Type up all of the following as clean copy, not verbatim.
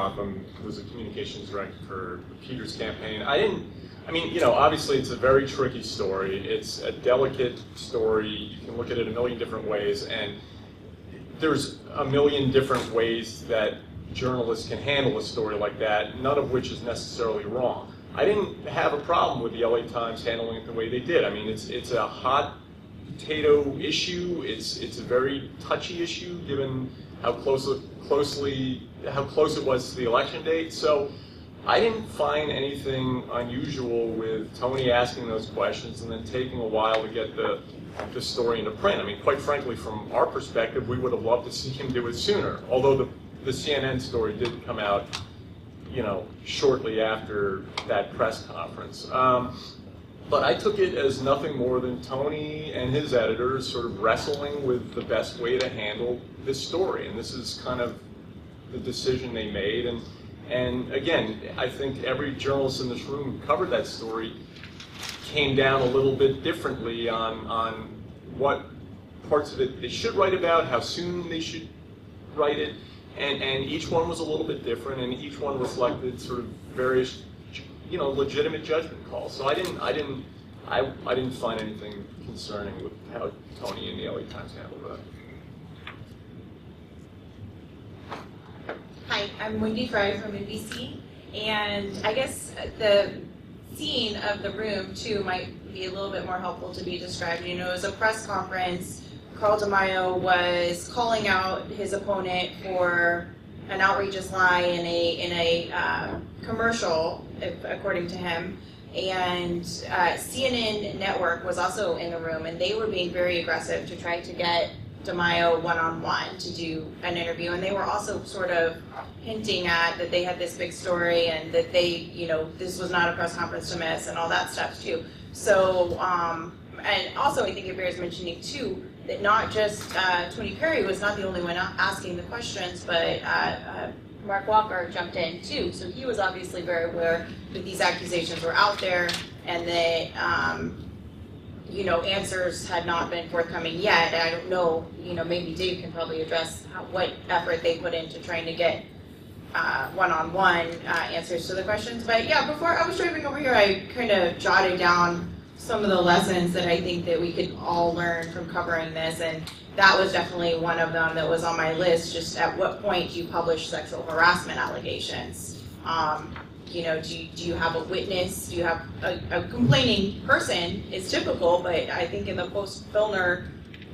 Jotham, who was a communications director for Peter's campaign. I mean, you know, obviously it's a very tricky story. It's a delicate story. You can look at it a million different ways, and there's a million different ways that journalists can handle a story like that, none of which is necessarily wrong. I didn't have a problem with the LA Times handling it the way they did. I mean, it's a hot potato issue. It's a very touchy issue given how close it was to the election date. So I didn't find anything unusual with Tony asking those questions and then taking a while to get the story into print. I mean, quite frankly, from our perspective, we would have loved to see him do it sooner. Although the CNN story did come out, you know, shortly after that press conference. But I took it as nothing more than Tony and his editors sort of wrestling with the best way to handle this story. And this is kind of the decision they made. And again, I think every journalist in this room who covered that story came down a little bit differently on what parts of it they should write about, how soon they should write it. And each one was a little bit different, and each one reflected sort of various, you know, legitimate judgment calls. So I didn't find anything concerning with how Tony and the LA Times handled that. Hi, I'm Wendy Fry from NBC, and I guess the scene of the room too might be a little bit more helpful to be described. You know, it was a press conference. Carl DeMaio was calling out his opponent for an outrageous lie in a commercial, according to him. And CNN Network was also in the room, and they were being very aggressive to try to get DeMaio one-on-one to do an interview. And they were also sort of hinting at that they had this big story and that they, you know, this was not a press conference to miss and all that stuff too. So, and also I think it bears mentioning too, that not just Tony Perry was not the only one asking the questions, but Mark Walker jumped in too. So he was obviously very aware that these accusations were out there and that, you know, answers had not been forthcoming yet. And I don't know, you know, maybe Dave can probably address what effort they put into trying to get one-on-one answers to the questions. But yeah, before I was driving over here, I kind of jotted down some of the lessons that I think that we could all learn from covering this, and that was definitely one of them that was on my list. Just at what point do you publish sexual harassment allegations? You know, do you have a witness? Do you have a complaining person? It's typical, but I think in the post-Filner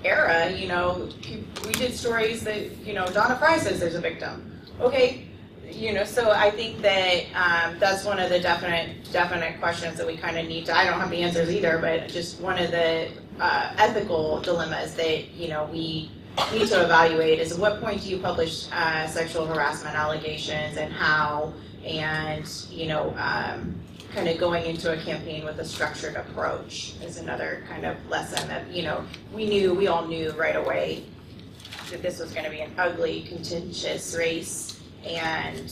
era, you know, we did stories that, you know, Donna Fry says there's a victim. Okay, you know, so I think that that's one of the definite questions that we kind of need to, I don't have the answers either, but just one of the ethical dilemmas that, you know, we need to evaluate is at what point do you publish sexual harassment allegations and how, and, you know, kind of going into a campaign with a structured approach is another kind of lesson that, you know, we all knew right away that this was going to be an ugly, contentious race. And,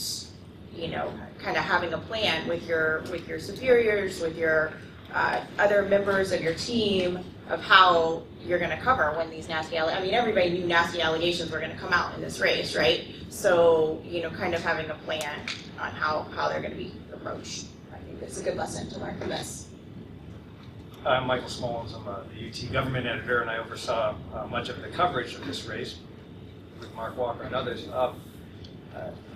you know, kind of having a plan with your superiors, with your other members of your team of how you're going to cover when these nasty I mean, everybody knew nasty allegations were going to come out in this race, right? So, you know, kind of having a plan on how they're going to be approached. I think it's a good lesson to learn from this. I'm Michael Smolens. I'm the UT government editor, and I oversaw much of the coverage of this race with Mark Walker and others.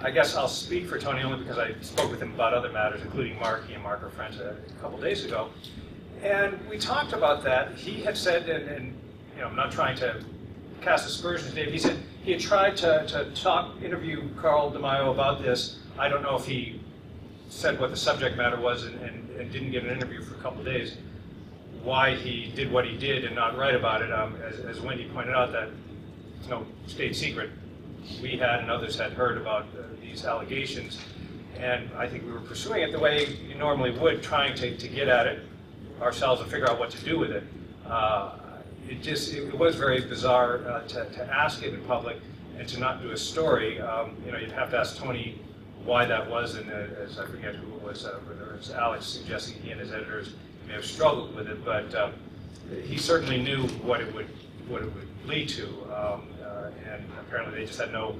I guess I'll speak for Tony only because I spoke with him about other matters, including Mark. He and Mark are friends a couple days ago. And we talked about that. He had said, and you know, I'm not trying to cast aspersions, Dave, he said he had tried to interview Carl DeMaio about this. I don't know if he said what the subject matter was and didn't get an interview for a couple of days. Why he did what he did and not write about it, as Wendy pointed out, that it's no state secret. We had and others had heard about these allegations, and I think we were pursuing it the way you normally would, trying to get at it ourselves and figure out what to do with it. It was very bizarre to ask it in public and to not do a story. You know, you'd have to ask Tony why that was, and as I forget who it was, whether it was Alex suggesting he and his editors may have struggled with it, but he certainly knew what it would lead to. And apparently they just had no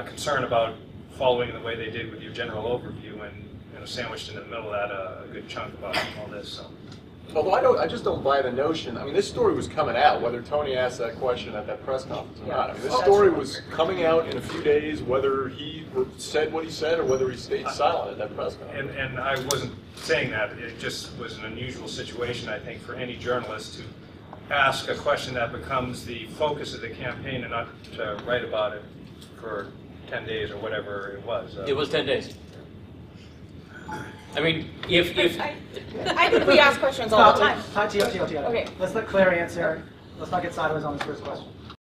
concern about following the way they did with your general overview, and sandwiched in the middle of that a good chunk about all this. So. Although I just don't buy the notion. I mean, this story was coming out, whether Tony asked that question at that press conference or not. I mean, this story was coming out in a few days, whether he said what he said or whether he stayed silent at that press conference. And I wasn't saying that. It just was an unusual situation, I think, for any journalist to ask a question that becomes the focus of the campaign and not to write about it for 10 days or whatever it was. It was 10 days. I mean, if I think we ask questions all the time. Together. Okay. Let's let Claire answer. Let's not get sideways on this first question.